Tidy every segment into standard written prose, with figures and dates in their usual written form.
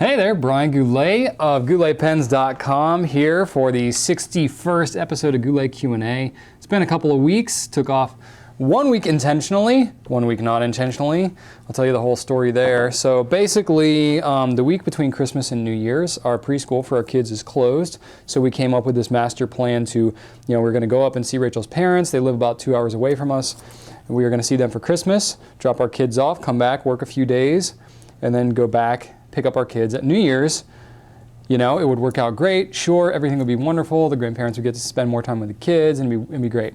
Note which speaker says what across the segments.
Speaker 1: Hey there, Brian Goulet of GouletPens.com here for the 61st episode of Goulet Q&A. It's been a couple of weeks, took off 1 week intentionally, 1 week not intentionally. I'll tell you the whole story there. So basically, the week between Christmas and New Year's, our preschool for our kids is closed. So we came up with this master plan to, we're gonna go up and see Rachel's parents. They live about 2 hours away from us. We are gonna see them for Christmas, drop our kids off, come back, work a few days, and then go back, pick up our kids at New Year's. It would work out great. Sure, everything would be wonderful. The grandparents would get to spend more time with the kids and it'd be great.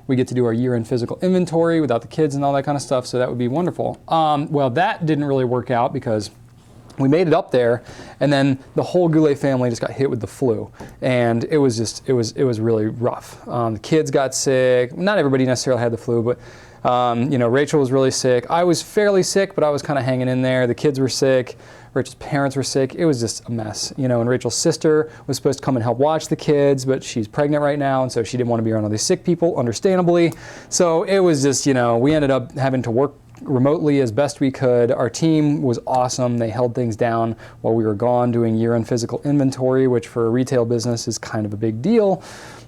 Speaker 1: We get to do our year-end physical inventory without the kids and all that kind of stuff, so that would be wonderful. Well, that didn't really work out because we made it up there, and then the whole Goulet family just got hit with the flu, and it was really rough. The kids got sick. Not everybody necessarily had the flu, but Rachel was really sick. I was fairly sick, but I was kind of hanging in there. The kids were sick. Rachel's parents were sick. It was just a mess, and Rachel's sister was supposed to come and help watch the kids, but she's pregnant right now, and so she didn't want to be around all these sick people, understandably. So it was just, we ended up having to work remotely as best we could. Our team was awesome. They held things down while we were gone doing year-end physical inventory, which for a retail business is kind of a big deal.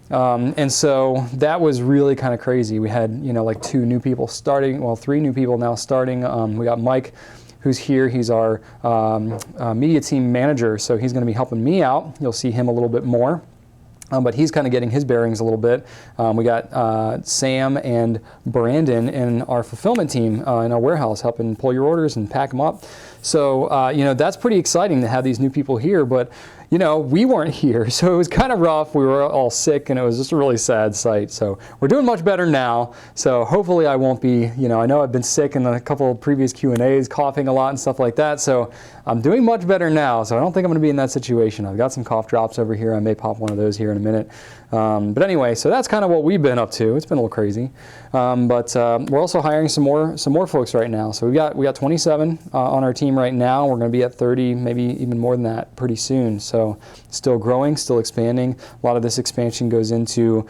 Speaker 1: And so that was really kind of crazy. We had, like 2 new people starting, well, 3 new people now starting. We got Mike, who's here. He's our media team manager, so he's going to be helping me out. You'll see him a little bit more. But he's kind of getting his bearings a little bit. We got Sam and Brandon in our fulfillment team in our warehouse helping pull your orders and pack them up. So, that's pretty exciting to have these new people here, but we weren't here, so it was kind of rough. We were all sick, and it was just a really sad sight. So we're doing much better now. So hopefully I won't be, I know I've been sick in a couple of previous Q&As, coughing a lot and stuff like that. So I'm doing much better now. So I don't think I'm going to be in that situation. I've got some cough drops over here. I may pop one of those here in a minute. But anyway, so that's kind of what we've been up to. It's been a little crazy. But we're also hiring some more folks right now. So we got 27 on our team right now. We're going to be at 30, maybe even more than that pretty soon. So still growing, still expanding. A lot of this expansion goes into,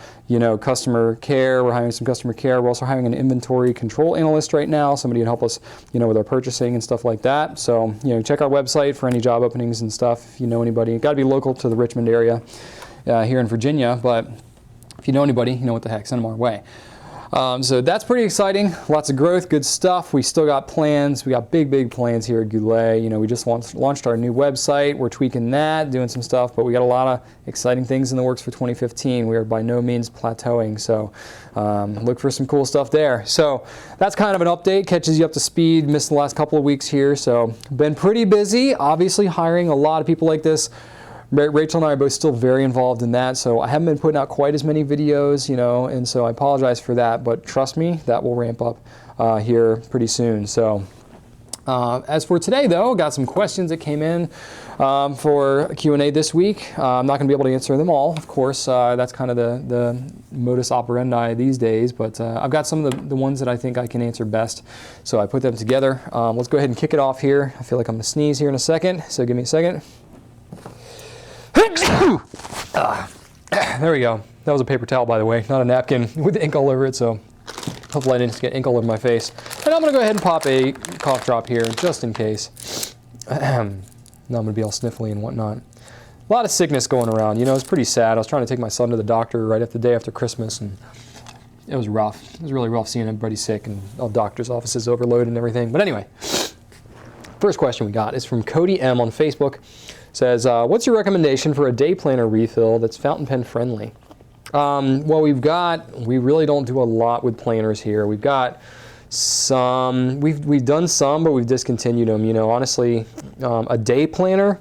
Speaker 1: customer care. We're hiring some customer care. We're also hiring an inventory control analyst right now, somebody to help us, with our purchasing and stuff like that. So, check our website for any job openings and stuff. If you know anybody, got to be local to the Richmond area here in Virginia, but if you know anybody, what the heck, send them our way. So that's pretty exciting. Lots of growth, good stuff. We still got plans. We got big plans here at Goulet. We just launched our new website. We're tweaking that, doing some stuff, but we got a lot of exciting things in the works for 2015. We are by no means plateauing, so look for some cool stuff there. So that's kind of an update, catches you up to speed. Missed the last couple of weeks here, so been pretty busy. Obviously hiring a lot of people like this. Rachel and I are both still very involved in that, so I haven't been putting out quite as many videos, and so I apologize for that, but trust me, that will ramp up here pretty soon. So as for today, though, got some questions that came in for Q&A this week. I'm not going to be able to answer them all, of course. That's kind of the modus operandi these days, but I've got some of the ones that I think I can answer best, so I put them together. Let's go ahead and kick it off here. I feel like I'm going to sneeze here in a second, so give me a second. There we go. That was a paper towel, by the way, not a napkin with ink all over it, so hopefully I didn't get ink all over my face. And I'm going to go ahead and pop a cough drop here just in case. Now I'm going to be all sniffly and whatnot. A lot of sickness going around. It's pretty sad. I was trying to take my son to the doctor right after the day after Christmas, and it was rough. It was really rough seeing everybody sick and all doctors' offices overloaded and everything. But anyway, first question we got is from Cody M on Facebook. Says, what's your recommendation for a day planner refill that's fountain pen friendly? Well, we really don't do a lot with planners here. We've got some, we've done some, but we've discontinued them. Honestly, a day planner,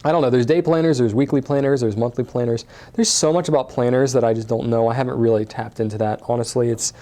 Speaker 1: I don't know. There's day planners, there's weekly planners, there's monthly planners. There's so much about planners that I just don't know. I haven't really tapped into that. Honestly, it's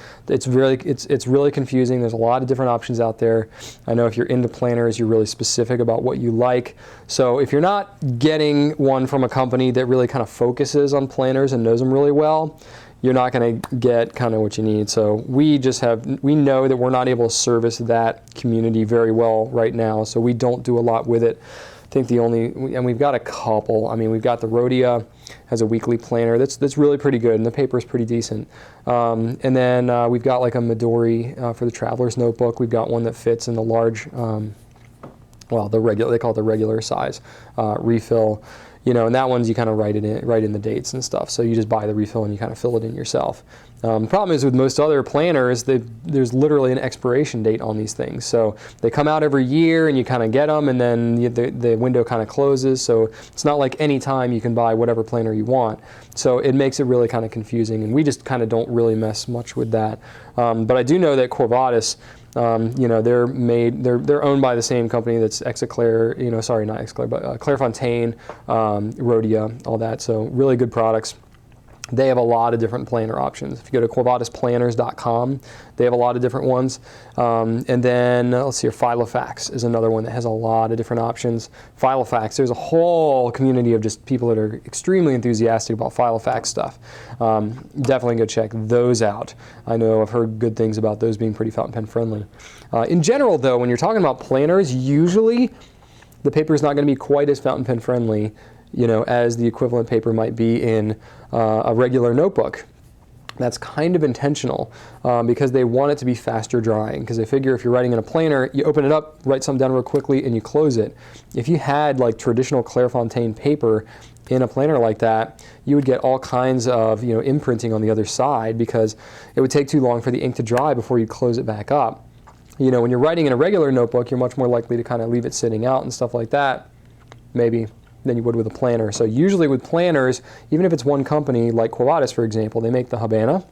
Speaker 1: really confusing. There's a lot of different options out there. I know if you're into planners, you're really specific about what you like. So if you're not getting one from a company that really kind of focuses on planners and knows them really well, you're not going to get kind of what you need. So we know that we're not able to service that community very well right now. So we don't do a lot with it. I think and we've got a couple. I mean, we've got the Rhodia has a weekly planner that's really pretty good, and the paper is pretty decent. And then we've got like a Midori for the traveler's notebook. We've got one that fits in the large well, they call it the regular size refill. And that one's you kind of write in the dates and stuff. So you just buy the refill and you kind of fill it in yourself. The problem is with most other planners, there's literally an expiration date on these things. So they come out every year and you kind of get them, and then the window kind of closes. So it's not like any time you can buy whatever planner you want. So it makes it really kind of confusing, and we just kind of don't really mess much with that. But I do know that Corvatis, they're owned by the same company that's Exclair, not Exclair, but Clairefontaine, Rhodia, all that. So really good products. They have a lot of different planner options. If you go to CorvatisPlanners.com, they have a lot of different ones. And then, let's see here, Filofax is another one that has a lot of different options. Filofax, there's a whole community of just people that are extremely enthusiastic about Filofax stuff. Definitely go check those out. I know I've heard good things about those being pretty fountain pen friendly. In general, though, when you're talking about planners, usually the paper is not going to be quite as fountain pen friendly as the equivalent paper might be in a regular notebook. That's kind of intentional because they want it to be faster drying, because they figure if you're writing in a planner, you open it up, write something down real quickly, and you close it. If you had like traditional Clairefontaine paper in a planner like that, you would get all kinds of imprinting on the other side, because it would take too long for the ink to dry before you close it back up. When you're writing in a regular notebook, you're much more likely to kind of leave it sitting out and stuff like that, maybe, than you would with a planner. So usually with planners, even if it's one company, like Corvatis, for example, they make the Habana,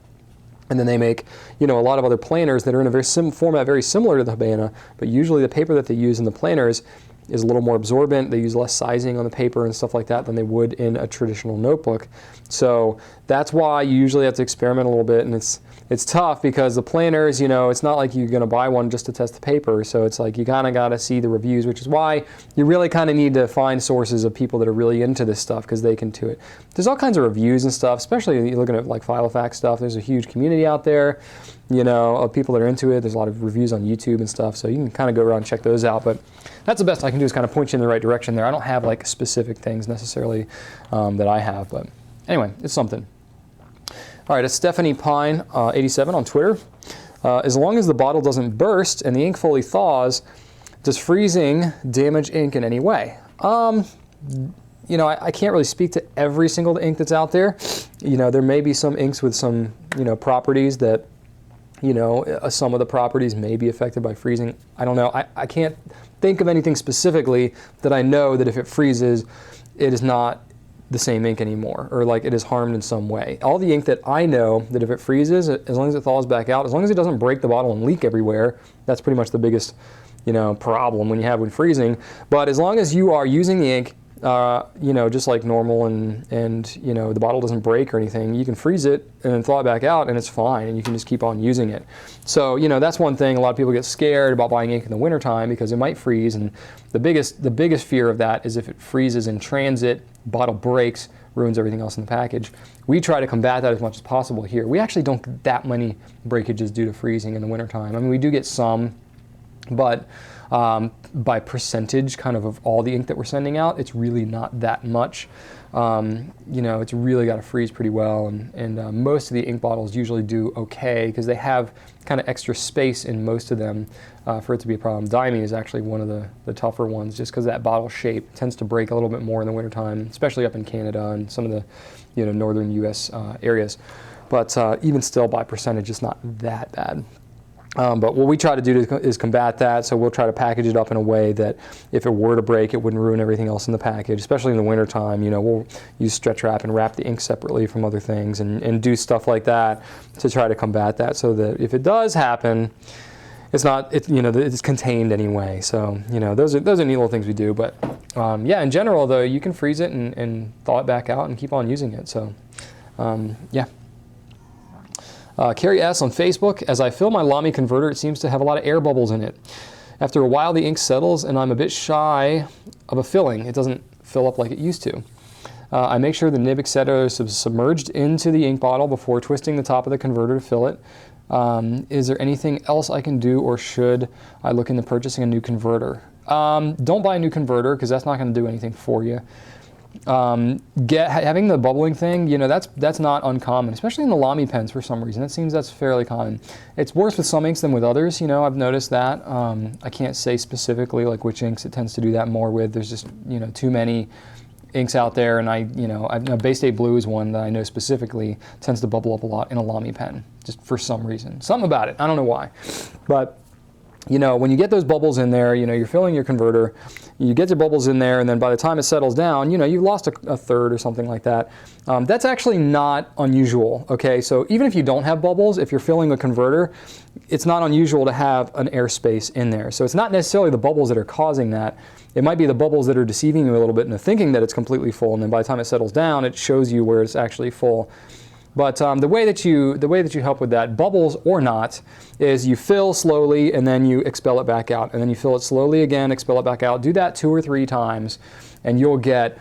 Speaker 1: and then they make a lot of other planners that are in a very format very similar to the Habana, but usually the paper that they use in the planners is a little more absorbent. They use less sizing on the paper and stuff like that than they would in a traditional notebook. So that's why you usually have to experiment a little bit, and it's tough because the planners, it's not like you're going to buy one just to test the paper. So it's like you kind of got to see the reviews, which is why you really kind of need to find sources of people that are really into this stuff, because they can do it. There's all kinds of reviews and stuff, especially when you're looking at like Filofax stuff. There's a huge community out there, of people that are into it. There's a lot of reviews on YouTube and stuff, so you can kind of go around and check those out. But that's the best I can do, is kind of point you in the right direction there. I don't have like specific things necessarily that I have, but anyway, it's something. All right, it's Stephanie Pine, 87 on Twitter. As long as the bottle doesn't burst and the ink fully thaws, does freezing damage ink in any way? I can't really speak to every single ink that's out there. There may be some inks with some, properties that, some of the properties may be affected by freezing. I don't know. I can't think of anything specifically that I know that if it freezes, it is not the same ink anymore, or like it is harmed in some way. All the ink that I know that if it freezes, as long as it thaws back out, as long as it doesn't break the bottle and leak everywhere, that's pretty much the biggest, problem when you have when freezing. But as long as you are using the ink, just like normal, and the bottle doesn't break or anything, you can freeze it and then thaw it back out, and it's fine, and you can just keep on using it. So that's one thing. A lot of people get scared about buying ink in the wintertime because it might freeze, and the biggest fear of that is if it freezes in transit, bottle breaks, ruins everything else in the package. We try to combat that as much as possible here. We actually don't get that many breakages due to freezing in the wintertime. I mean, we do get some, but by percentage kind of all the ink that we're sending out, it's really not that much. It's really got to freeze pretty well, and most of the ink bottles usually do okay because they have kind of extra space in most of them for it to be a problem. Lamy is actually one of the tougher ones, just because that bottle shape tends to break a little bit more in the wintertime, especially up in Canada and some of the northern U.S. areas. But even still, by percentage, it's not that bad. But what we try to do is combat that, so we'll try to package it up in a way that if it were to break, it wouldn't ruin everything else in the package, especially in the wintertime. We'll use stretch wrap and wrap the ink separately from other things, and do stuff like that to try to combat that, so that if it does happen, it's contained anyway. So those are neat little things we do. But in general, though, you can freeze it and thaw it back out and keep on using it. So yeah. Kari S. on Facebook, as I fill my Lamy converter, it seems to have a lot of air bubbles in it. After a while, the ink settles, and I'm a bit shy of a filling. It doesn't fill up like it used to. I make sure the nib, etc. is submerged into the ink bottle before twisting the top of the converter to fill it. Is there anything else I can do, or should I look into purchasing a new converter? Don't buy a new converter, because that's not going to do anything for you. having the bubbling thing, you know, that's not uncommon, especially in the Lamy pens for some reason. It seems that's fairly common. It's worse with some inks than with others, you know, I've noticed that. I can't say specifically like which inks it tends to do that more with. There's just, you know, too many inks out there, and I know Bay State Blue is one that I know specifically tends to bubble up a lot in a Lamy pen, just for some reason. Something about it, I don't know why. But, you know, when you get those bubbles in there, you know, you're filling your converter, you get your bubbles in there, and then by the time it settles down, you know, you've lost a third or something like that. That's actually not unusual, okay? So even if you don't have bubbles, if you're filling a converter, it's not unusual to have an airspace in there. So it's not necessarily the bubbles that are causing that. It might be the bubbles that are deceiving you a little bit into thinking that it's completely full, and then by the time it settles down, it shows you where it's actually full. But the way that you help with that, bubbles or not, is you fill slowly and then you expel it back out, and then you fill it slowly again, expel it back out. Do that 2 or 3 times, and you'll get,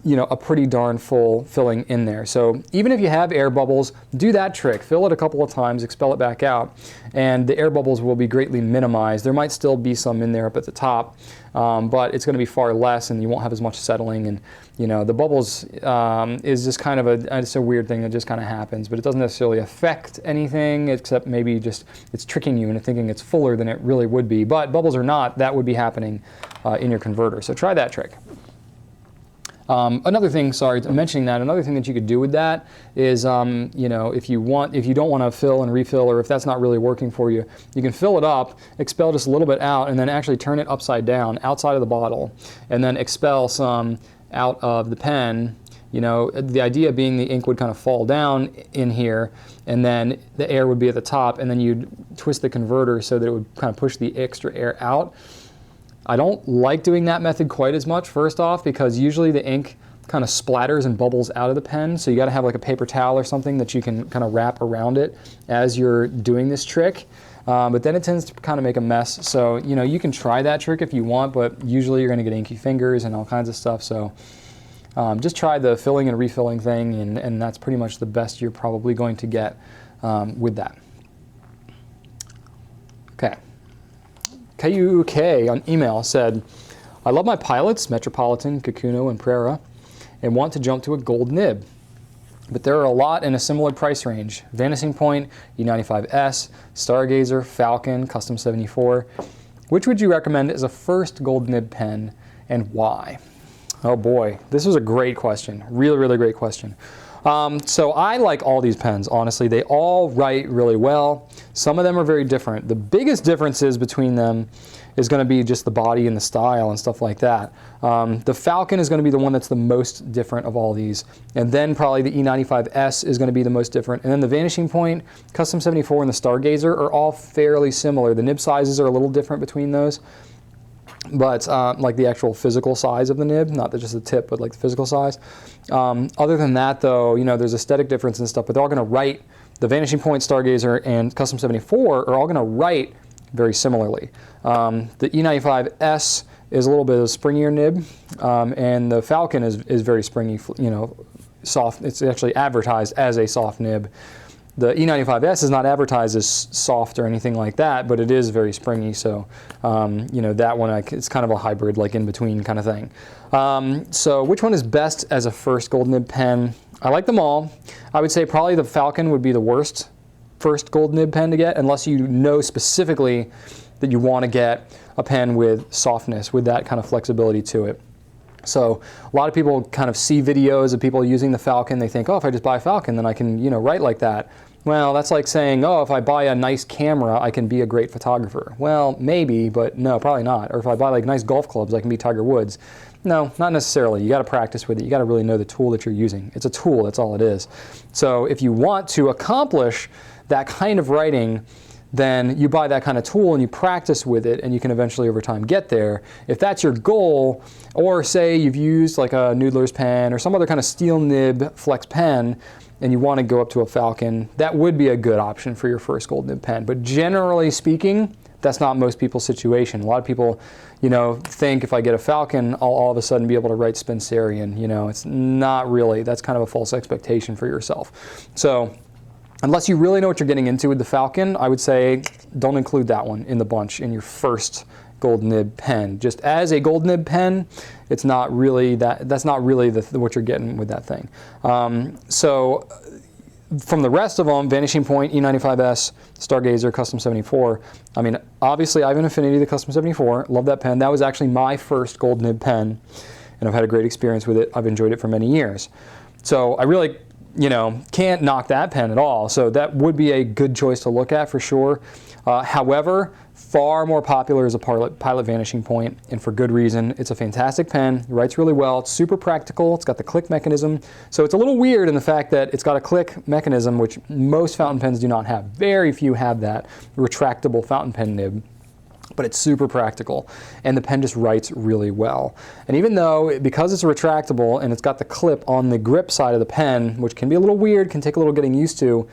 Speaker 1: you know, a pretty darn full filling in there. So even if you have air bubbles, do that trick. Fill it a couple of times, expel it back out, and the air bubbles will be greatly minimized. There might still be some in there up at the top, but it's going to be far less, and you won't have as much settling. And you know, the bubbles is just kind of it's a weird thing that just kind of happens, but it doesn't necessarily affect anything, except maybe just it's tricking you into thinking it's fuller than it really would be. But bubbles or not, that would be happening in your converter. So try that trick. Another thing, sorry, mentioning that, another thing that you could do with that is, you know, if you don't want to fill and refill, or if that's not really working for you, you can fill it up, expel just a little bit out, and then actually turn it upside down, outside of the bottle, and then expel some out of the pen. You know, the idea being the ink would kind of fall down in here, and then the air would be at the top, and then you'd twist the converter so that it would kind of push the extra air out. I don't like doing that method quite as much, first off, because usually the ink kind of splatters and bubbles out of the pen, so you got to have like a paper towel or something that you can kind of wrap around it as you're doing this trick. But then it tends to kind of make a mess, so you know, you can try that trick if you want, but usually you're going to get inky fingers and all kinds of stuff, so just try the filling and refilling thing, and that's pretty much the best you're probably going to get with that. Okay. KUK on email said, I love my pilots, Metropolitan, Kakuno, and Prera, and want to jump to a gold nib. But there are a lot in a similar price range. Vanishing Point, E95S, Stargazer, Falcon, Custom 74. Which would you recommend as a first gold nib pen, and why? Oh boy, this was a great question. Really, really great question. So I like all these pens, honestly. They all write really well. Some of them are very different. The biggest differences between them is going to be just the body and the style and stuff like that. The Falcon is going to be the one that's the most different of all these. And then probably the E95S is going to be the most different. And then the Vanishing Point, Custom 74, and the Stargazer are all fairly similar. The nib sizes are a little different between those. But like the actual physical size of the nib, not just the tip, but like the physical size. Other than that, though, you know, there's aesthetic difference and stuff, but they're all going to write, the Vanishing Point, Stargazer, and Custom 74 are all going to write very similarly. The E95S is a little bit of a springier nib, and the Falcon is very springy, you know, soft. It's actually advertised as a soft nib. The E95S is not advertised as soft or anything like that, but it is very springy, so you know, that one, it's kind of a hybrid, like in between kind of thing. So which one is best as a first gold nib pen? I like them all. I would say probably the Falcon would be the worst first gold nib pen to get, unless you know specifically that you want to get a pen with softness, with that kind of flexibility to it. So a lot of people kind of see videos of people using the Falcon. They think, oh, if I just buy a Falcon, then I can, you know, write like that. Well, that's like saying, oh, if I buy a nice camera, I can be a great photographer. Well, maybe, but no, probably not. Or if I buy like nice golf clubs, I can be Tiger Woods. No, not necessarily. You got to practice with it. You got to really know the tool that you're using. It's a tool, that's all it is. So if you want to accomplish that kind of writing, then you buy that kind of tool and you practice with it, and you can eventually over time get there. If that's your goal, or say you've used like a Noodler's pen or some other kind of steel nib flex pen, and you want to go up to a Falcon, that would be a good option for your first gold nib pen. But generally speaking, that's not most people's situation. A lot of people, you know, think if I get a Falcon, I'll all of a sudden be able to write Spencerian. You know, it's not really. That's kind of a false expectation for yourself. So unless you really know what you're getting into with the Falcon, I would say don't include that one in the bunch in your first gold nib pen. Just as a gold nib pen, it's not really that's not really what you're getting with that thing. So from the rest of them, Vanishing Point, E95S, Stargazer, Custom 74, I mean, obviously I have an affinity to the Custom 74. Love that pen. That was actually my first gold nib pen, and I've had a great experience with it. I've enjoyed it for many years. So I really, can't knock that pen at all. So that would be a good choice to look at for sure. However, far more popular is a Pilot Vanishing Point, and for good reason. It's a fantastic pen, it writes really well, it's super practical, it's got the click mechanism. So it's a little weird in the fact that it's got a click mechanism, which most fountain pens do not have. Very few have that retractable fountain pen nib. But it's super practical, and the pen just writes really well. And even though, because it's retractable and it's got the clip on the grip side of the pen, which can be a little weird, can take a little getting used to,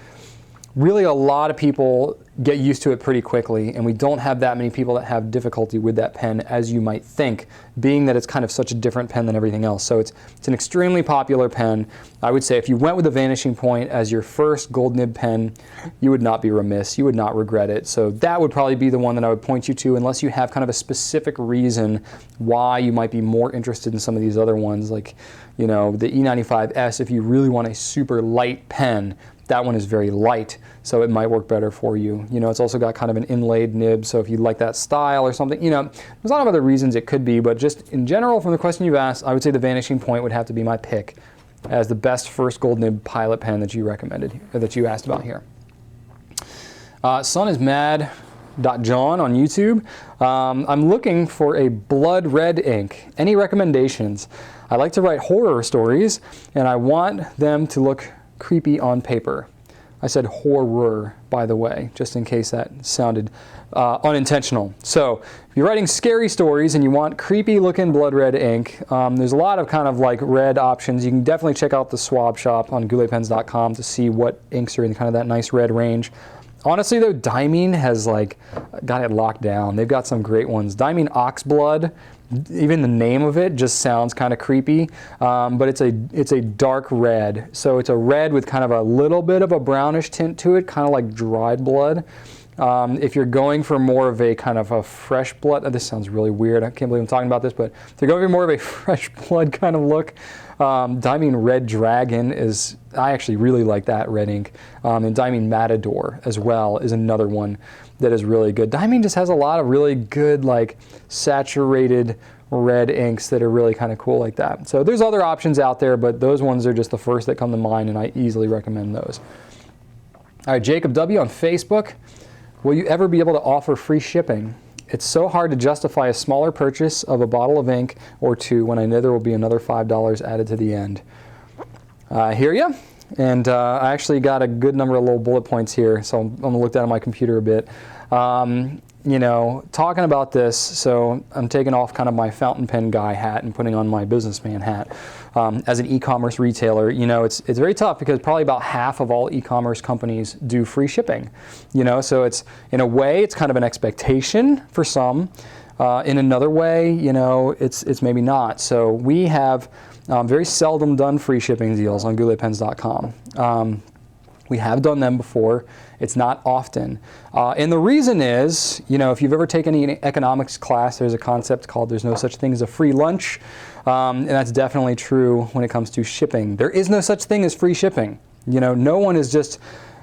Speaker 1: really a lot of people get used to it pretty quickly, and we don't have that many people that have difficulty with that pen as you might think, being that it's kind of such a different pen than everything else. So it's an extremely popular pen. I would say if you went with the Vanishing Point as your first gold nib pen, you would not be remiss, you would not regret it. So that would probably be the one that I would point you to, unless you have kind of a specific reason why you might be more interested in some of these other ones, like the E95S. If you really want a super light pen, that one is very light, so it might work better for you. It's also got kind of an inlaid nib, so if you like that style or something, there's a lot of other reasons it could be, but just in general, from the question you've asked, I would say the Vanishing Point would have to be my pick as the best first gold nib pilot pen that you recommended, or that you asked about here. SUNisMAD.John on YouTube. I'm looking for a blood red ink. Any recommendations? I like to write horror stories, and I want them to look creepy on paper. I said horror, by the way, just in case that sounded unintentional. So if you're writing scary stories and you want creepy looking blood red ink, there's a lot of kind of like red options. You can definitely check out the swab shop on gouletpens.com to see what inks are in kind of that nice red range. Honestly though, Diamine has got it locked down. They've got some great ones. Diamine Oxblood, even the name of it just sounds kind of creepy, but it's a dark red. So it's a red with kind of a little bit of a brownish tint to it, kind of like dried blood. If you're going for more of a kind of a fresh blood, this sounds really weird, I can't believe I'm talking about this, but if you're going for more of a fresh blood kind of look, Diamine Red Dragon is, I actually really like that red ink. And Diamine Matador as well is another one that is really good. Diamine just has a lot of really good saturated red inks that are really kind of cool like that. So there's other options out there, but those ones are just the first that come to mind, and I easily recommend those. All right, Jacob W. on Facebook. Will you ever be able to offer free shipping? It's so hard to justify a smaller purchase of a bottle of ink or two when I know there will be another $5 added to the end. I hear you. And I actually got a good number of little bullet points here, so I'm going to look down at my computer a bit. Talking about this, so I'm taking off kind of my fountain pen guy hat and putting on my businessman hat. As an e-commerce retailer, it's very tough because probably about half of all e-commerce companies do free shipping. So it's, in a way, it's kind of an expectation for some. In another way, it's maybe not. So we have very seldom done free shipping deals on gouletpens.com. We have done them before. It's not often. And the reason is, if you've ever taken any economics class, there's a concept called there's no such thing as a free lunch. And that's definitely true when it comes to shipping. There is no such thing as free shipping. No one is just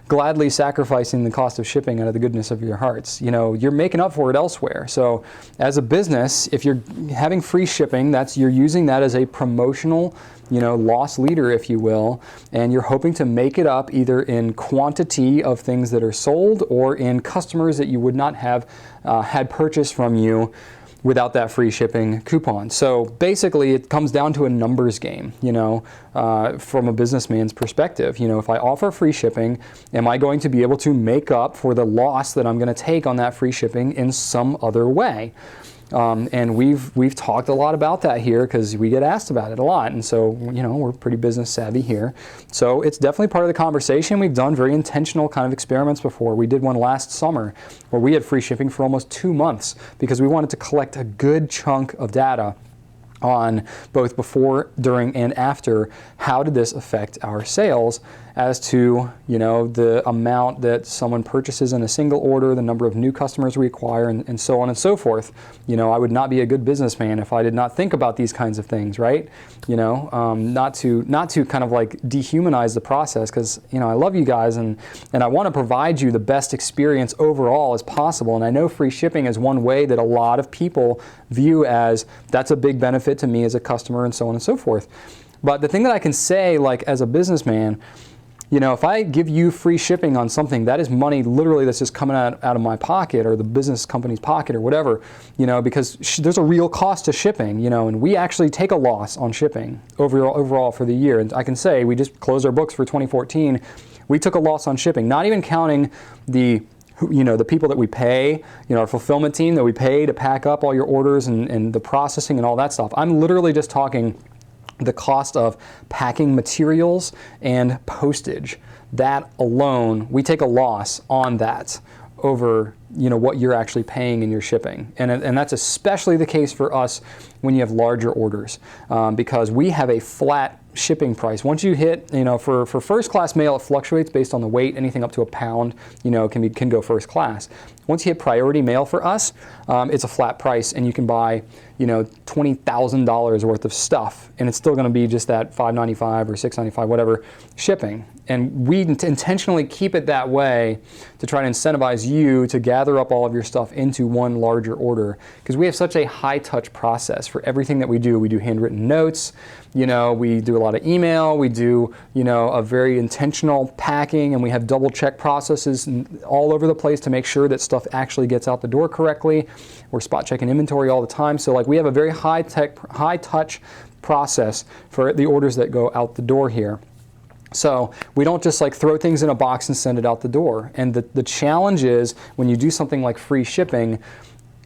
Speaker 1: gladly sacrificing the cost of shipping out of the goodness of your hearts. You're making up for it elsewhere. So as a business, if you're having free shipping, you're using that as a promotional, loss leader, if you will, and you're hoping to make it up either in quantity of things that are sold or in customers that you would not have had purchased from you without that free shipping coupon. So basically it comes down to a numbers game, from a businessman's perspective. If I offer free shipping, am I going to be able to make up for the loss that I'm going to take on that free shipping in some other way? And we've talked a lot about that here because we get asked about it a lot. And so, we're pretty business savvy here. So it's definitely part of the conversation. We've done very intentional kind of experiments before. We did one last summer where we had free shipping for almost 2 months because we wanted to collect a good chunk of data on both before, during, and after how did this affect our sales. as to, you know, the amount that someone purchases in a single order, the number of new customers we acquire, and so on and so forth. You know, I would not be a good businessman if I did not think about these kinds of things, right? You know, not to kind of like dehumanize the process, because, you know, I love you guys and I want to provide you the best experience overall as possible. And I know free shipping is one way that a lot of people view as that's a big benefit to me as a customer, and so on and so forth. But the thing that I can say, like, as a businessman, you know, if I give you free shipping on something, that is money literally that's just coming out of my pocket or the business company's pocket or whatever, you know, because there's a real cost to shipping, you know, and we actually take a loss on shipping overall for the year. And I can say we just closed our books for 2014. We took a loss on shipping, not even counting the people that we pay, you know, our fulfillment team that we pay to pack up all your orders and the processing and all that stuff. I'm literally just talking the cost of packing materials and postage. That alone, we take a loss on that over, you know, what you're actually paying in your shipping. And that's especially the case for us when you have larger orders, because we have a flat shipping price. Once you hit, you know, for first class mail, it fluctuates based on the weight. Anything up to a pound, you know, can go first class. Once you hit priority mail for us, it's a flat price, and you can buy, you know, $20,000 worth of stuff, and it's still going to be just that $5.95 or $6.95, whatever, shipping. And we intentionally keep it that way to try to incentivize you to gather up all of your stuff into one larger order, because we have such a high touch process for everything that we do. We do handwritten notes, you know, we do a lot of email, we do, you know, a very intentional packing, and we have double check processes all over the place to make sure that stuff actually gets out the door correctly. We're spot checking inventory all the time. So like we have a very high touch process for the orders that go out the door here. So we don't just like throw things in a box and send it out the door. And the challenge is when you do something like free shipping,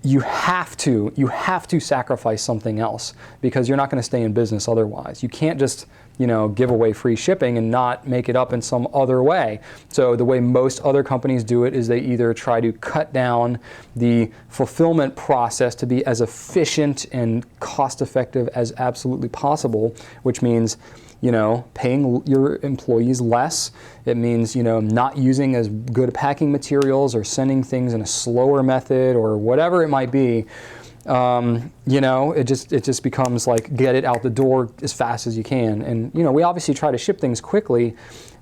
Speaker 1: you have to sacrifice something else, because you're not going to stay in business otherwise. You can't just, you know, give away free shipping and not make it up in some other way. So the way most other companies do it is they either try to cut down the fulfillment process to be as efficient and cost effective as absolutely possible, which means, you know, paying your employees less. It means, you know, not using as good packing materials or sending things in a slower method or whatever it might be. You know, it just becomes like get it out the door as fast as you can. And, you know, we obviously try to ship things quickly,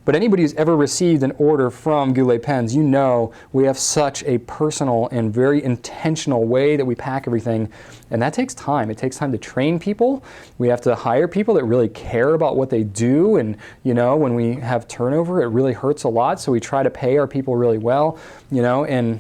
Speaker 1: but anybody who's ever received an order from Goulet Pens, you know we have such a personal and very intentional way that we pack everything, and that takes time. It takes time to train people. We have to hire people that really care about what they do, and, you know, when we have turnover, it really hurts a lot, so we try to pay our people really well, you know, and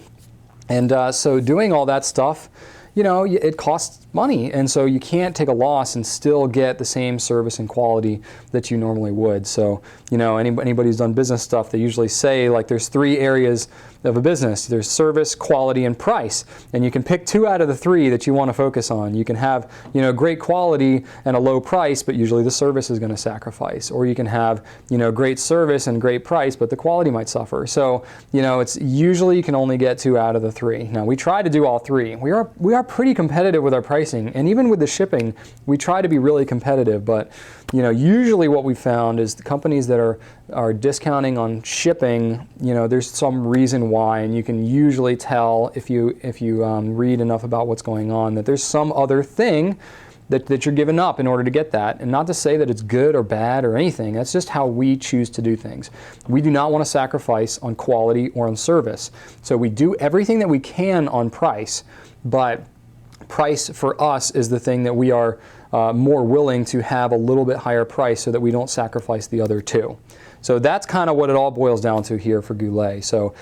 Speaker 1: so doing all that stuff, you know, it costs money, and so you can't take a loss and still get the same service and quality that you normally would. So, you know, anybody who's done business stuff, they usually say like there's 3 areas of a business. There's service, quality, and price, and you can pick 2 out of the 3 that you want to focus on. You can have, you know, great quality and a low price, but usually the service is going to sacrifice, or you can have, you know, great service and great price, but the quality might suffer. So, you know, it's usually you can only get 2 out of the 3. Now we try to do all 3. We are pretty competitive with our pricing, and even with the shipping, we try to be really competitive. But, you know, usually what we found is the companies that are discounting on shipping, you know, there's some reason why, and you can usually tell if you read enough about what's going on that there's some other thing that you're giving up in order to get that. And not to say that it's good or bad or anything. That's just how we choose to do things. We do not want to sacrifice on quality or on service. So we do everything that we can on price, but price for us is the thing that we are more willing to have a little bit higher price so that we don't sacrifice the other 2. So that's kind of what it all boils down to here for Goulet. So,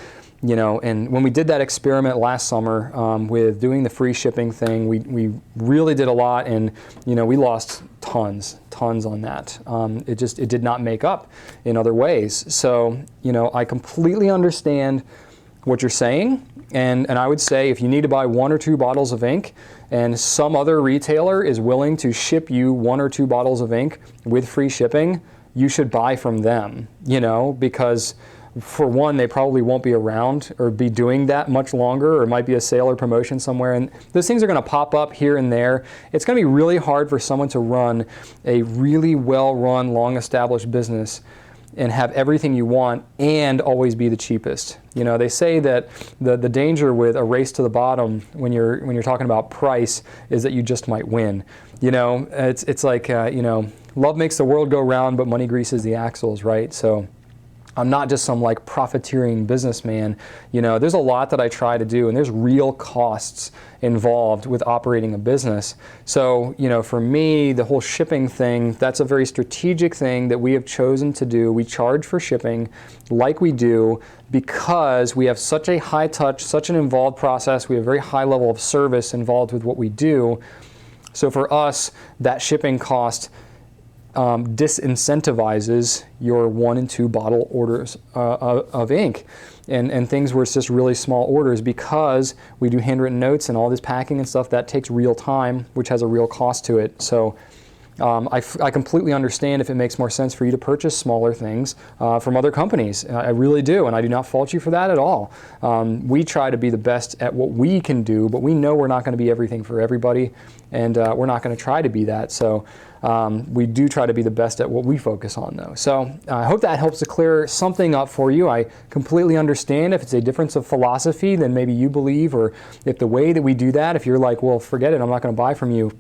Speaker 1: you know, and when we did that experiment last summer with doing the free shipping thing, we really did a lot, and, you know, we lost tons on that. It did not make up in other ways. So, you know, I completely understand what you're saying, and I would say if you need to buy 1 or 2 bottles of ink and some other retailer is willing to ship you 1 or 2 bottles of ink with free shipping, you should buy from them, you know, because for one, they probably won't be around or be doing that much longer, or it might be a sale or promotion somewhere, and those things are going to pop up here and there. It's going to be really hard for someone to run a really well-run, long-established business and have everything you want and always be the cheapest. You know, they say that the danger with a race to the bottom when you're talking about price is that you just might win. You know, it's like, you know, love makes the world go round, but money greases the axles, right? So I'm not just some like profiteering businessman. You know, there's a lot that I try to do, and there's real costs involved with operating a business. So, you know, for me, the whole shipping thing, that's a very strategic thing that we have chosen to do. We charge for shipping like we do because we have such a high touch, such an involved process. We have a very high level of service involved with what we do. So for us, that shipping cost disincentivizes your 1 and 2 bottle orders of ink and things where it's just really small orders, because we do handwritten notes and all this packing and stuff that takes real time, which has a real cost to it. So I completely understand if it makes more sense for you to purchase smaller things from other companies. I really do, and I do not fault you for that at all. We try to be the best at what we can do, but we know we're not going to be everything for everybody, and we're not going to try to be that. So we do try to be the best at what we focus on, though. So I hope that helps to clear something up for you. I completely understand if it's a difference of philosophy than maybe you believe, or if the way that we do that, if you're like, well, forget it, I'm not going to buy from you.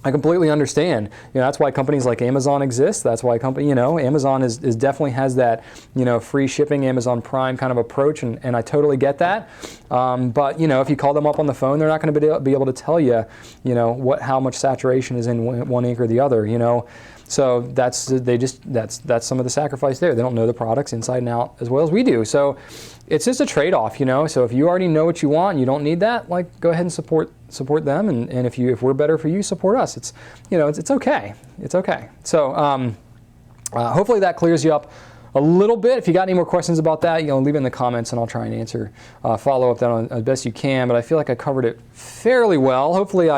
Speaker 1: I completely understand. You know, that's why companies like Amazon exist. That's why Amazon is definitely has that, you know, free shipping, Amazon Prime kind of approach, and I totally get that. But you know, if you call them up on the phone, they're not going to be able to tell you, you know, how much saturation is in one ink or the other. You know. So that's some of the sacrifice there. They don't know the products inside and out as well as we do. So it's just a trade-off, you know. So if you already know what you want and you don't need that, like, go ahead and support them. And if we're better for you, support us. It's, you know, it's okay. It's okay. So hopefully that clears you up a little bit. If you got any more questions about that, you know, leave it in the comments and I'll try and answer, follow up that on as best you can. But I feel like I covered it fairly well. Hopefully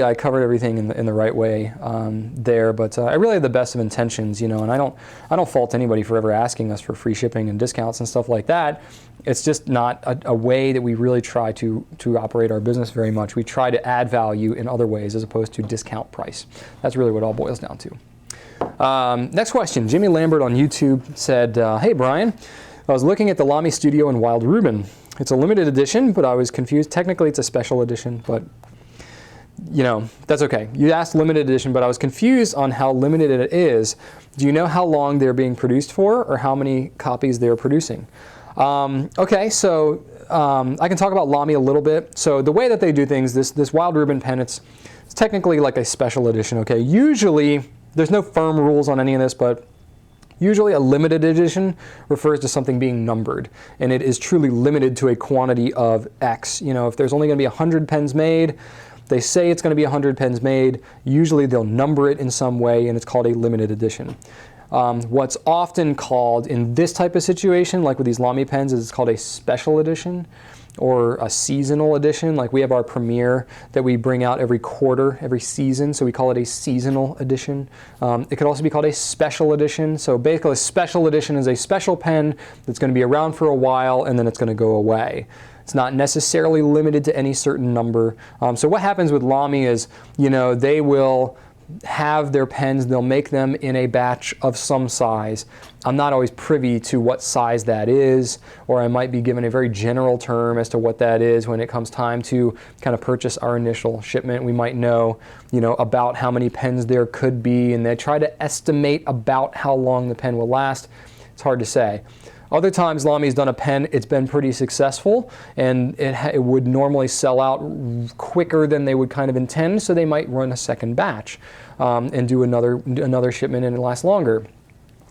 Speaker 1: I covered everything in the right way there, but I really have the best of intentions, you know, and I don't fault anybody for ever asking us for free shipping and discounts and stuff like that. It's just not a way that we really try to operate our business very much. We try to add value in other ways as opposed to discount price. That's really what it all boils down to. Next question, Jimmy Lambert on YouTube said, hey Brian, I was looking at the Lamy Studio in Wild Reuben. It's a limited edition, but I was confused. Technically it's a special edition, but you know, that's okay. You asked limited edition, but I was confused on how limited it is. Do you know how long they're being produced for, or how many copies they're producing? Okay, so I can talk about Lamy a little bit. So the way that they do things, this Wild Reuben pen, it's technically like a special edition, okay? Usually, there's no firm rules on any of this, but usually a limited edition refers to something being numbered, and it is truly limited to a quantity of X. You know, if there's only going to be 100 pens made, they say it's going to be 100 pens made. Usually they'll number it in some way, and it's called a limited edition. What's often called in this type of situation, like with these Lamy pens, is it's called a special edition or a seasonal edition. Like we have our premiere that we bring out every quarter, every season, so we call it a seasonal edition. It could also be called a special edition. So basically a special edition is a special pen that's going to be around for a while and then it's going to go away. It's not necessarily limited to any certain number. So what happens with Lamy is, you know, they will have their pens, they'll make them in a batch of some size. I'm not always privy to what size that is, or I might be given a very general term as to what that is when it comes time to kind of purchase our initial shipment. We might know, you know, about how many pens there could be, and they try to estimate about how long the pen will last. It's hard to say. Other times Lamy's done a pen, it's been pretty successful, and it would normally sell out quicker than they would kind of intend, so they might run a second batch and do another shipment and it lasts longer.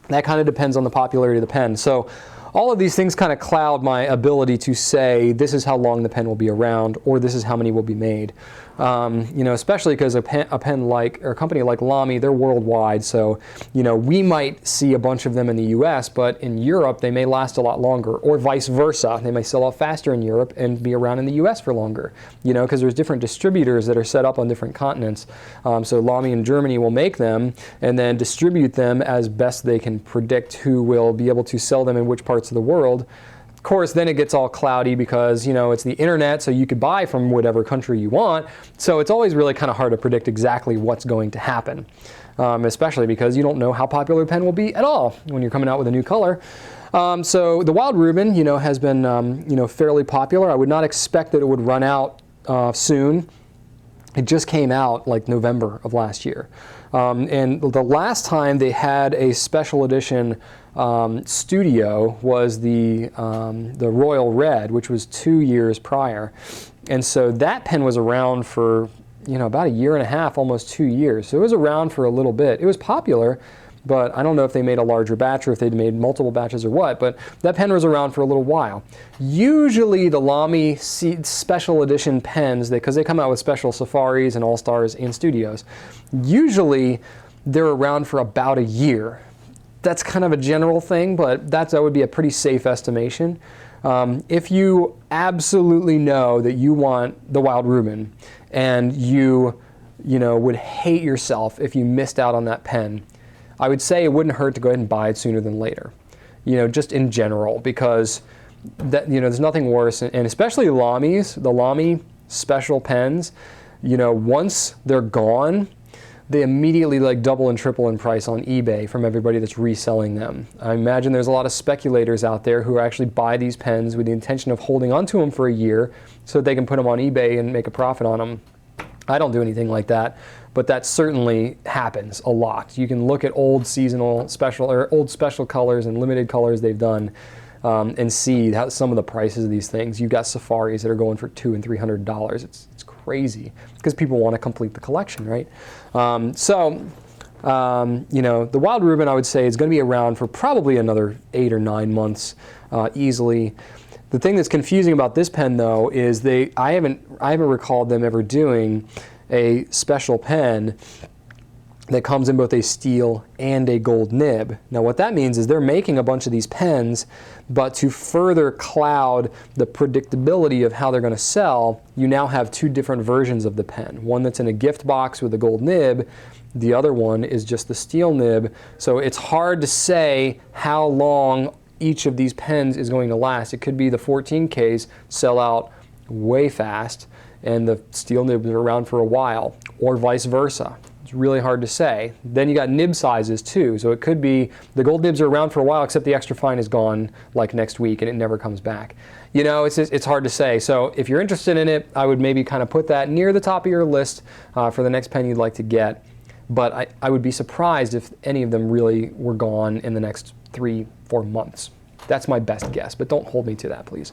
Speaker 1: That kind of depends on the popularity of the pen. So all of these things kind of cloud my ability to say this is how long the pen will be around, or this is how many will be made. You know, especially because a company like Lamy, they're worldwide. So, you know, we might see a bunch of them in the US, but in Europe, they may last a lot longer, or vice versa. They may sell out faster in Europe and be around in the US for longer, you know, because there's different distributors that are set up on different continents. So Lamy in Germany will make them and then distribute them as best they can predict who will be able to sell them in which parts of the world. Of course, then it gets all cloudy because, you know, it's the internet, so you could buy from whatever country you want. So it's always really kind of hard to predict exactly what's going to happen, especially because you don't know how popular a pen will be at all when you're coming out with a new color. So the Wild Reuben, you know, has been, you know, fairly popular. I would not expect that it would run out soon. It just came out like November of last year. And the last time they had a special edition studio was the Royal Red, which was 2 years prior. And so that pen was around for, you know, about a year and a half, almost 2 years. So it was around for a little bit. It was popular, but I don't know if they made a larger batch or if they'd made multiple batches or what, but that pen was around for a little while. Usually the Lamy special edition pens, because they come out with special Safaris and All-Stars and Studios, usually they're around for about a year. That's kind of a general thing, but that would be a pretty safe estimation. If you absolutely know that you want the Wild Reuben and you know, would hate yourself if you missed out on that pen, I would say it wouldn't hurt to go ahead and buy it sooner than later. You know, just in general, because that, you know, there's nothing worse, and especially the Lamy special pens, you know, once they're gone, they immediately like double and triple in price on eBay from everybody that's reselling them. I imagine there's a lot of speculators out there who actually buy these pens with the intention of holding onto them for a year so that they can put them on eBay and make a profit on them. I don't do anything like that, but that certainly happens a lot. You can look at old seasonal special or old special colors and limited colors they've done and see how some of the prices of these things. You've got Safaris that are going for $200 and $300. It's crazy because people want to complete the collection, right? You know, the Wild Reuben, I would say, is going to be around for probably another 8 or 9 months easily. The thing that's confusing about this pen, though, is I haven't recalled them ever doing a special pen that comes in both a steel and a gold nib. Now what that means is they're making a bunch of these pens, but to further cloud the predictability of how they're going to sell, you now have 2 different versions of the pen. One that's in a gift box with a gold nib, the other one is just the steel nib. So it's hard to say how long each of these pens is going to last. It could be the 14Ks sell out way fast and the steel nibs are around for a while, or vice versa. It's really hard to say. Then you got nib sizes too, so it could be the gold nibs are around for a while except the extra fine is gone like next week and it never comes back. You know, it's hard to say. So if you're interested in it, I would maybe kind of put that near the top of your list for the next pen you'd like to get. But I would be surprised if any of them really were gone in the next 3-4 months. That's my best guess, but don't hold me to that, please.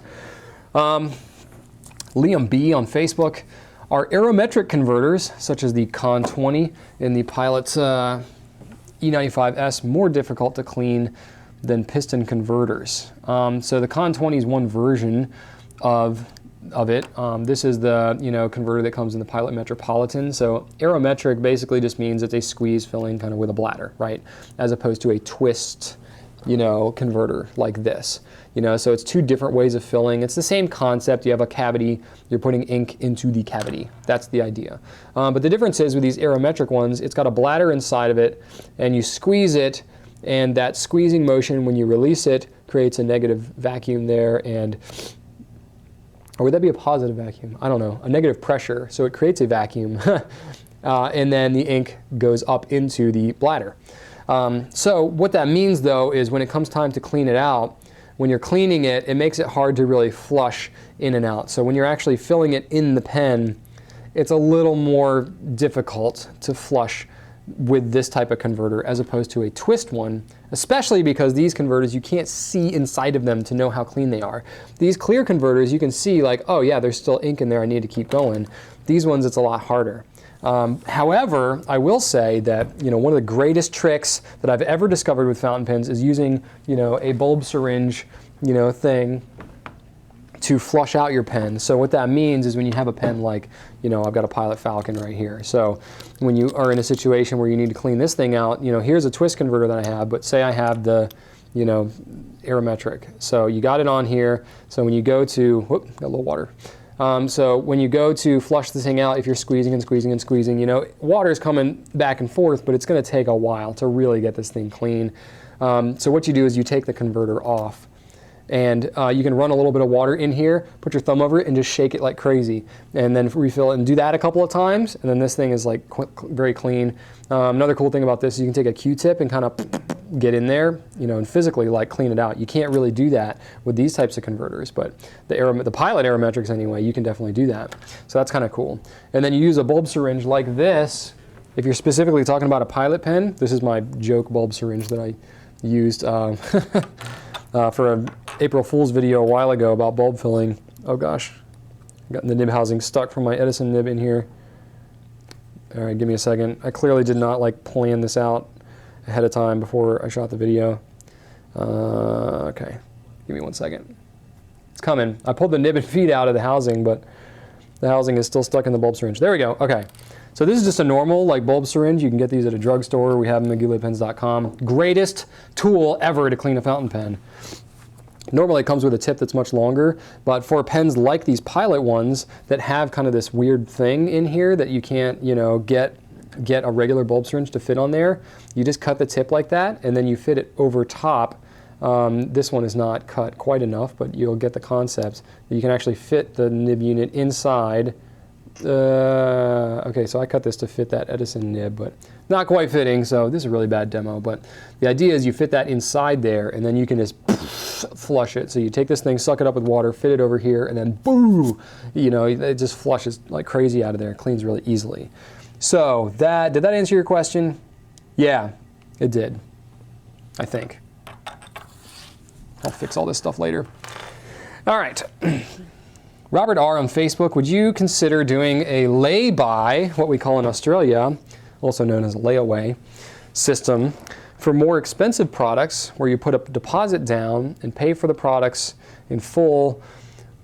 Speaker 1: Liam B on Facebook. Are aerometric converters, such as the Con 20 and the Pilot's E95S, more difficult to clean than piston converters? So the Con 20 is one version of it. This is the converter that comes in the Pilot Metropolitan. So aerometric basically just means it's a squeeze filling kind of with a bladder, right? As opposed to a twist, converter like this. So it's 2 different ways of filling. It's the same concept. You have a cavity, you're putting ink into the cavity. That's the idea. But the difference is with these aerometric ones, it's got a bladder inside of it, and you squeeze it, and that squeezing motion, when you release it, creates a negative vacuum there, or would that be a positive vacuum? I don't know. A negative pressure, so it creates a vacuum, and then the ink goes up into the bladder. So what that means, though, is when it comes time to clean it out, when you're cleaning it, it makes it hard to really flush in and out. So when you're actually filling it in the pen, it's a little more difficult to flush with this type of converter as opposed to a twist one, especially because these converters, you can't see inside of them to know how clean they are. These clear converters, you can see like, oh yeah, there's still ink in there, I need to keep going. These ones, it's a lot harder. However, I will say that one of the greatest tricks that I've ever discovered with fountain pens is using a bulb syringe thing to flush out your pen. So what that means is when you have a pen like I've got a Pilot Falcon right here. So when you are in a situation where you need to clean this thing out, here's a twist converter that I have, but say I have the aerometric. So you got it on here. So when you go to, whoop, got a little water. So when you go to flush this thing out, if you're squeezing and squeezing and squeezing, water's coming back and forth, but it's going to take a while to really get this thing clean. So what you do is you take the converter off, And you can run a little bit of water in here, put your thumb over it, and just shake it like crazy. And then refill it and do that a couple of times. And then this thing is like very clean. Another cool thing about this is you can take a Q-tip and kind of get in there, you know, and physically like clean it out. You can't really do that with these types of converters, but the Pilot Aerometrics anyway, you can definitely do that. So that's kind of cool. And then you use a bulb syringe like this. If you're specifically talking about a Pilot pen, this is my joke bulb syringe that I used for an April Fool's video a while ago about bulb filling. Oh gosh, got the nib housing stuck from my Edison nib in here. All right, give me a second. I clearly did not like plan this out ahead of time before I shot the video. Okay, give me 1 second. It's coming. I pulled the nib and feed out of the housing, but the housing is still stuck in the bulb syringe. There we go, okay. So this is just a normal like bulb syringe. You can get these at a drugstore. We have them at gouletpens.com. Greatest tool ever to clean a fountain pen. Normally it comes with a tip that's much longer, but for pens like these Pilot ones that have kind of this weird thing in here that you can't, you know, get a regular bulb syringe to fit on there, you just cut the tip like that and then you fit it over top. This one is not cut quite enough, but you'll get the concept that you can actually fit the nib unit inside. Okay, so I cut this to fit that Edison nib, but not quite fitting, so this is a really bad demo. But the idea is you fit that inside there, and then you can just flush it. So you take this thing, suck it up with water, fit it over here, and then boom, you know, it just flushes like crazy out of there. It cleans really easily. So did that answer your question? Yeah, it did, I think. I'll fix all this stuff later. All right. Robert R. on Facebook, would you consider doing a lay-by, what we call in Australia, also known as layaway, system for more expensive products where you put a deposit down and pay for the products in full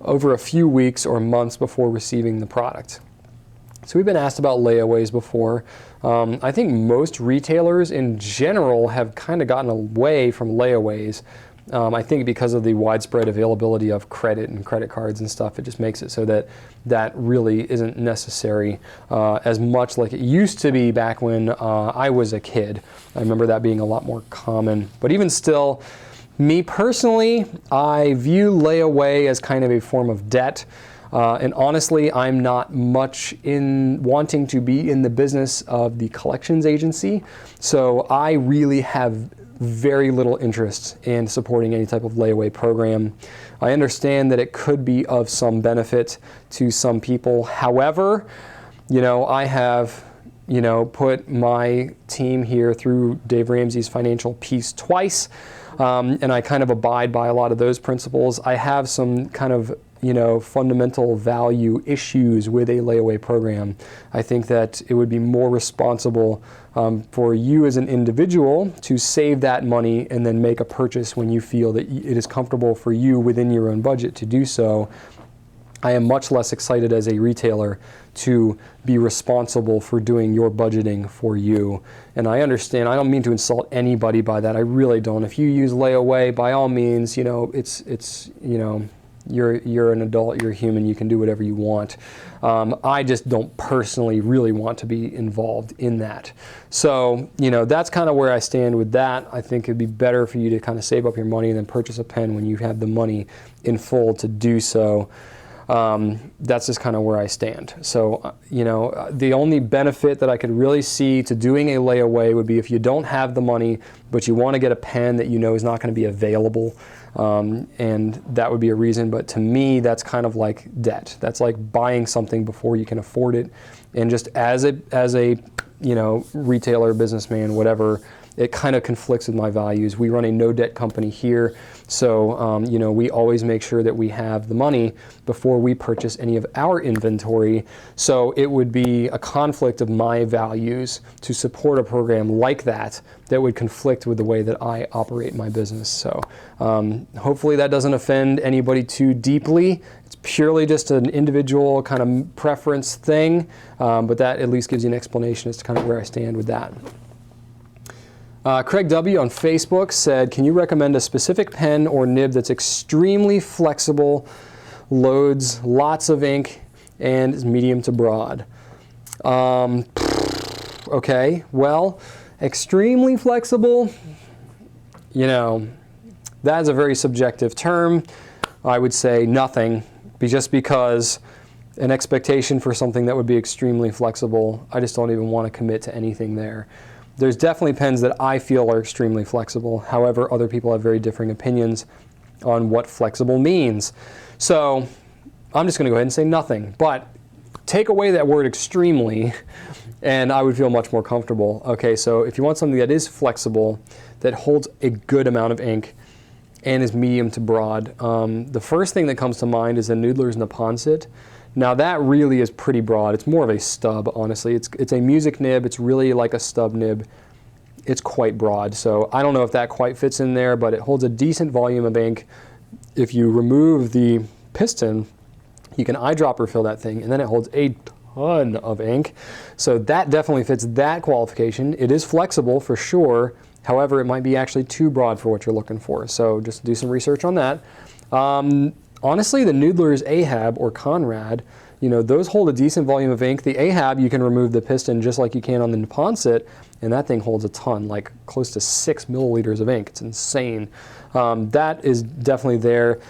Speaker 1: over a few weeks or months before receiving the product? So we've been asked about layaways before. I think most retailers in general have kind of gotten away from layaways. I think because of the widespread availability of credit and credit cards and stuff, it just makes it so that that really isn't necessary as much like it used to be back when I was a kid. I remember that being a lot more common. But even still, me personally, I view layaway as kind of a form of debt. And honestly, I'm not much in wanting to be in the business of the collections agency. So I really have very little interest in supporting any type of layaway program. I understand that it could be of some benefit to some people. However, you know, I have, you know, put my team here through Dave Ramsey's financial piece twice, and I kind of abide by a lot of those principles. I have some kind of, you know, fundamental value issues with a layaway program. I think that it would be more responsible for you as an individual to save that money and then make a purchase when you feel that it is comfortable for you within your own budget to do so. I am much less excited as a retailer to be responsible for doing your budgeting for you. And I understand, I don't mean to insult anybody by that, I really don't. If you use layaway, by all means, you know, it's you know, you're an adult, you're human, you can do whatever you want. I just don't personally really want to be involved in that. So, you know, that's kind of where I stand with that. I think it'd be better for you to kind of save up your money and then purchase a pen when you have the money in full to do so. That's just kind of where I stand. So, you know, the only benefit that I could really see to doing a layaway would be if you don't have the money, but you want to get a pen that you know is not going to be available. And that would be a reason, but to me, that's kind of like debt. That's like buying something before you can afford it. And just as a you know, retailer, businessman, whatever, it kind of conflicts with my values. We run a no debt company here, so you know, we always make sure that we have the money before we purchase any of our inventory. So it would be a conflict of my values to support a program like that that would conflict with the way that I operate my business. So hopefully that doesn't offend anybody too deeply. It's purely just an individual kind of preference thing, but that at least gives you an explanation as to kind of where I stand with that. Craig W. on Facebook said, can you recommend a specific pen or nib that's extremely flexible, loads lots of ink, and is medium to broad? Okay, well, extremely flexible, you know, that is a very subjective term. I would say nothing, just because an expectation for something that would be extremely flexible, I just don't even want to commit to anything there. There's definitely pens that I feel are extremely flexible. However, other people have very differing opinions on what flexible means. So I'm just going to go ahead and say nothing. But take away that word extremely, and I would feel much more comfortable. Okay, so if you want something that is flexible, that holds a good amount of ink, and is medium to broad, the first thing that comes to mind is the Noodler's Neponset. Now that really is pretty broad. It's more of a stub, honestly. It's a music nib. It's really like a stub nib. It's quite broad. So I don't know if that quite fits in there, but it holds a decent volume of ink. If you remove the piston, you can eyedropper fill that thing, and then it holds a ton of ink. So that definitely fits that qualification. It is flexible for sure. However, it might be actually too broad for what you're looking for. So just do some research on that. Honestly, the Noodler's Ahab or Conrad, you know, those hold a decent volume of ink. The Ahab, you can remove the piston just like you can on the Neponset, and that thing holds a ton, like close to 6 milliliters of ink. It's insane. That is definitely there.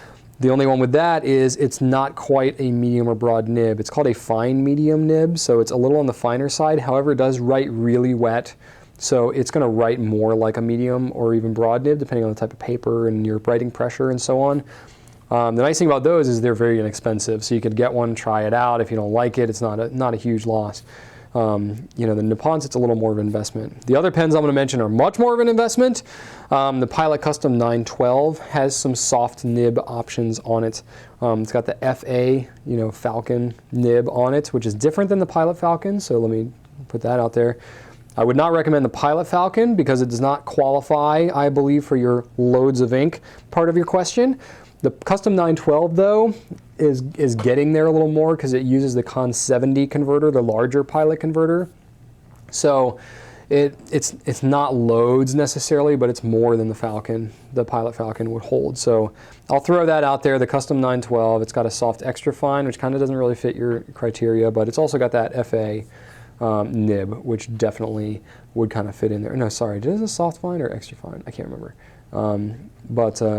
Speaker 1: The only one with that is it's not quite a medium or broad nib. It's called a fine medium nib, so it's a little on the finer side. However, it does write really wet, so it's going to write more like a medium or even broad nib, depending on the type of paper and your writing pressure and so on. The nice thing about those is they're very inexpensive, so you could get one, try it out. If you don't like it, it's not a huge loss. You know, the Neponset's a little more of an investment. The other pens I'm going to mention are much more of an investment. The Pilot Custom 912 has some soft nib options on it. It's got the FA, you know, Falcon nib on it, which is different than the Pilot Falcon, so let me put that out there. I would not recommend the Pilot Falcon because it does not qualify, I believe, for your loads of ink part of your question. The Custom 912, though, is getting there a little more because it uses the Con 70 converter, the larger Pilot converter. So it's not loads necessarily, but it's more than the Falcon, the Pilot Falcon would hold. So I'll throw that out there, the Custom 912. It's got a soft extra fine, which kind of doesn't really fit your criteria, but it's also got that FA nib, which definitely would kind of fit in there. No, sorry, is it a soft fine or extra fine? I can't remember.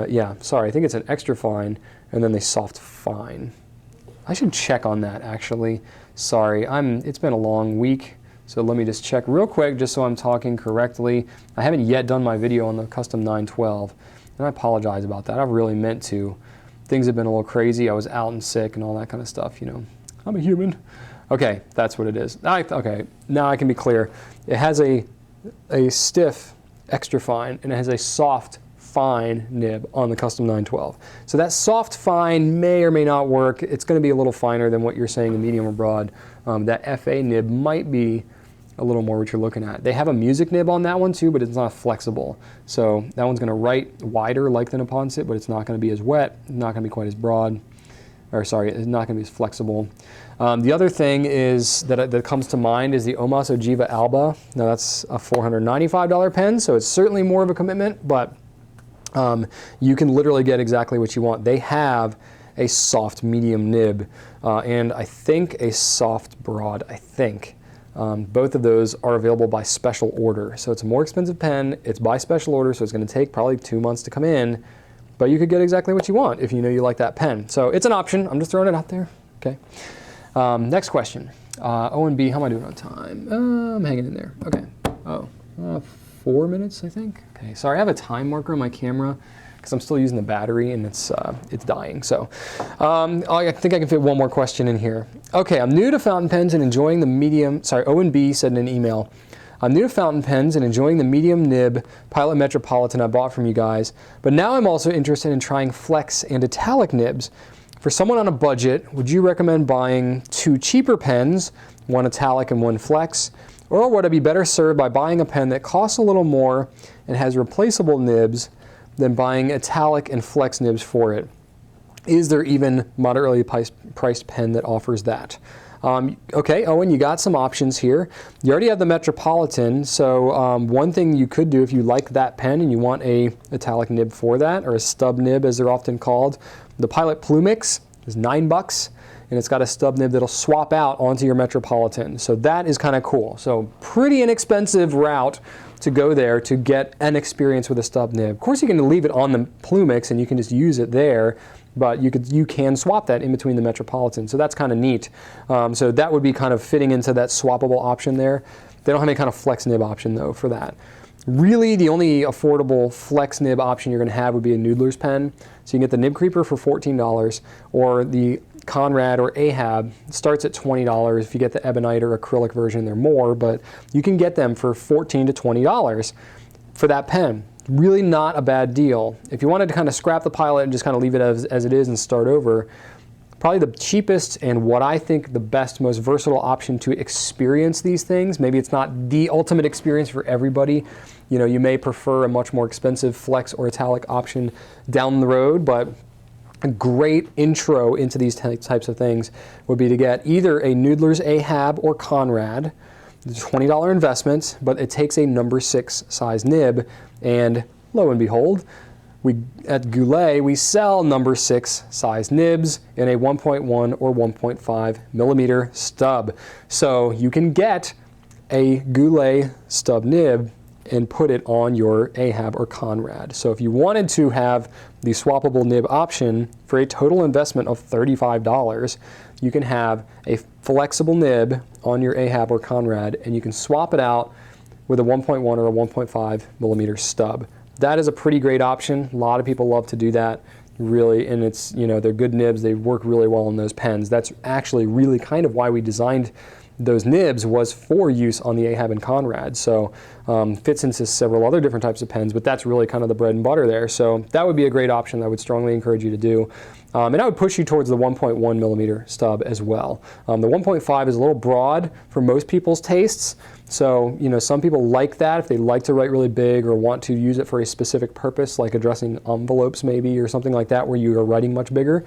Speaker 1: Yeah, sorry, I think it's an extra fine and then the soft fine. I should check on that actually. Sorry, it's been a long week, so let me just check real quick just so I'm talking correctly. I haven't yet done my video on the Custom 912, and I apologize about that. I really meant to. Things have been a little crazy. I was out and sick and all that kind of stuff, you know. I'm a human. Okay, that's what it is. Okay, now I can be clear. It has a stiff extra fine, and it has a soft fine nib on the Custom 912. So that soft fine may or may not work. It's going to be a little finer than what you're saying, the medium or broad. That FA nib might be a little more what you're looking at. They have a music nib on that one too, but it's not flexible. So that one's going to write wider like the Neponset, but it's not going to be as wet, not going to be quite as broad. Or sorry, it's not going to be as flexible. The other thing is that comes to mind is the Omas Ogiva Alba. Now that's a $495 pen, so it's certainly more of a commitment, but you can literally get exactly what you want. They have a soft medium nib and I think a soft broad, I think. Both of those are available by special order. So it's a more expensive pen, it's by special order, so it's going to take probably 2 months to come in, but you could get exactly what you want if you know you like that pen. So it's an option, I'm just throwing it out there. Okay. Next question. Owen B, how am I doing on time? I'm hanging in there. Okay. 4 minutes, I think. Okay, sorry, I have a time marker on my camera because I'm still using the battery and it's dying. So I think I can fit one more question in here. Okay, I'm new to fountain pens and enjoying the medium, sorry, Owen B said in an email, I'm new to fountain pens and enjoying the medium nib Pilot Metropolitan I bought from you guys, but now I'm also interested in trying flex and italic nibs. For someone on a budget, would you recommend buying 2 cheaper pens, one italic and one flex? Or would I be better served by buying a pen that costs a little more and has replaceable nibs than buying italic and flex nibs for it? Is there even moderately priced pen that offers that? Okay, Owen, you got some options here. You already have the Metropolitan, so one thing you could do if you like that pen and you want a italic nib for that, or a stub nib as they're often called, the Pilot Plumix is $9. and it's got a stub nib that'll swap out onto your Metropolitan. So that is kind of cool. So pretty inexpensive route to go there to get an experience with a stub nib. Of course, you can leave it on the Plumix and you can just use it there, but you can swap that in between the Metropolitan. So that's kind of neat. So that would be kind of fitting into that swappable option there. They don't have any kind of flex nib option though for that. Really, the only affordable flex nib option you're going to have would be a Noodler's pen. So you can get the Nib Creeper for $14, or the Conrad or Ahab starts at $20. If you get the ebonite or acrylic version, they're more, but you can get them for $14 to $20 for that pen. Really not a bad deal. If you wanted to kind of scrap the Pilot and just kind of leave it as it is and start over, probably the cheapest and what I think the best, most versatile option to experience these things. Maybe it's not the ultimate experience for everybody. You know, you may prefer a much more expensive flex or italic option down the road, but a great intro into these types of things would be to get either a Noodler's Ahab or Conrad. It's a $20 investment, but it takes a number 6 size nib, and lo and behold, at Goulet, we sell number 6 size nibs in a 1.1 or 1.5 millimeter stub. So you can get a Goulet stub nib and put it on your Ahab or Conrad. So if you wanted to have the swappable nib option for a total investment of $35, you can have a flexible nib on your Ahab or Conrad, and you can swap it out with a 1.1 or a 1.5 millimeter stub. That is a pretty great option. A lot of people love to do that, really, and it's, you know, they're good nibs. They work really well in those pens. That's actually really kind of why we designed those nibs, was for use on the Ahab and Conrad. So fits into several other different types of pens, but that's really kind of the bread and butter there. So that would be a great option that I would strongly encourage you to do. And I would push you towards the 1.1 millimeter stub as well. The 1.5 is a little broad for most people's tastes. So, you know, some people like that if they like to write really big or want to use it for a specific purpose, like addressing envelopes maybe, or something like that where you are writing much bigger.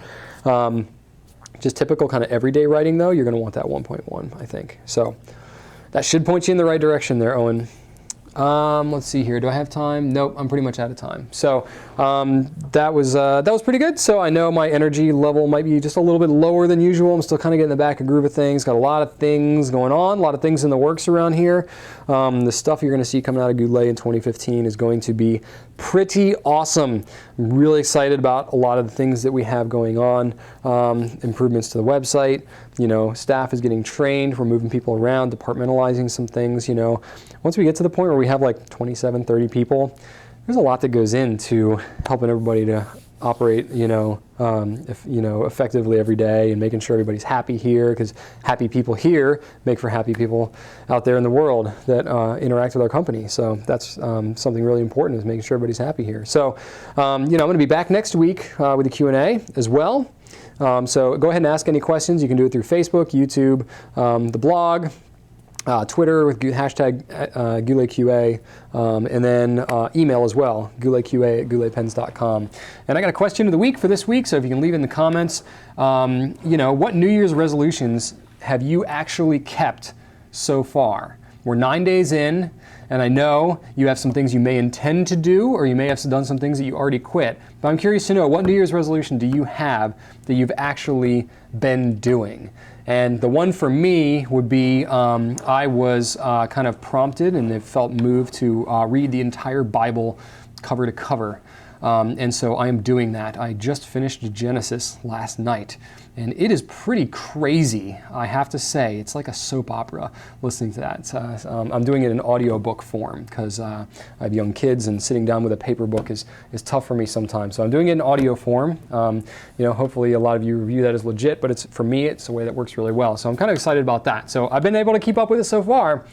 Speaker 1: Just typical kind of everyday writing though, you're going to want that 1.1, I think. So that should point you in the right direction there, Owen. Let's see here. Do I have time? Nope, I'm pretty much out of time. So that was pretty good. So I know my energy level might be just a little bit lower than usual. I'm still kind of getting the back of groove of things. Got a lot of things going on, a lot of things in the works around here. The stuff you're going to see coming out of Goulet in 2015 is going to be pretty awesome. I'm really excited about a lot of the things that we have going on. Improvements to the website. You know, staff is getting trained. We're moving people around, departmentalizing some things. You know, once we get to the point where we have like 27, 30 people, there's a lot that goes into helping everybody to operate, effectively every day, and making sure everybody's happy here, because happy people here make for happy people out there in the world that interact with our company. So that's something really important, is making sure everybody's happy here. So, I'm going to be back next week with a Q&A as well. So go ahead and ask any questions. You can do it through Facebook, YouTube, the blog, Twitter with hashtag GouletQA, and then email as well, gouletqa@gouletpens.com. And I got a question of the week for this week, so if you can leave in the comments, what New Year's resolutions have you actually kept so far? We're 9 days in, and I know you have some things you may intend to do, or you may have done some things that you already quit. But I'm curious to know, what New Year's resolution do you have that you've actually been doing? And the one for me would be, I was kind of prompted and it felt moved to read the entire Bible cover to cover. And so I am doing that. I just finished Genesis last night, and it is pretty crazy, I have to say. It's like a soap opera listening to that. I'm doing it in audiobook form because I have young kids, and sitting down with a paper book is tough for me sometimes. So I'm doing it in audio form. Hopefully a lot of you review that as legit, but for me, it's a way that works really well. So I'm kind of excited about that. So I've been able to keep up with it so far.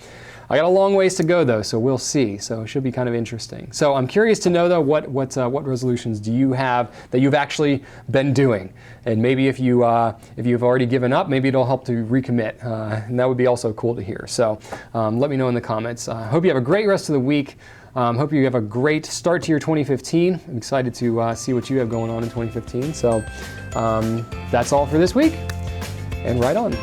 Speaker 1: I got a long ways to go though, so we'll see. So it should be kind of interesting. So I'm curious to know though, what resolutions do you have that you've actually been doing? And maybe if you've already given up, maybe it'll help to recommit, and that would be also cool to hear. So let me know in the comments. Hope you have a great rest of the week. Hope you have a great start to your 2015. I'm excited to see what you have going on in 2015. So that's all for this week, and right on.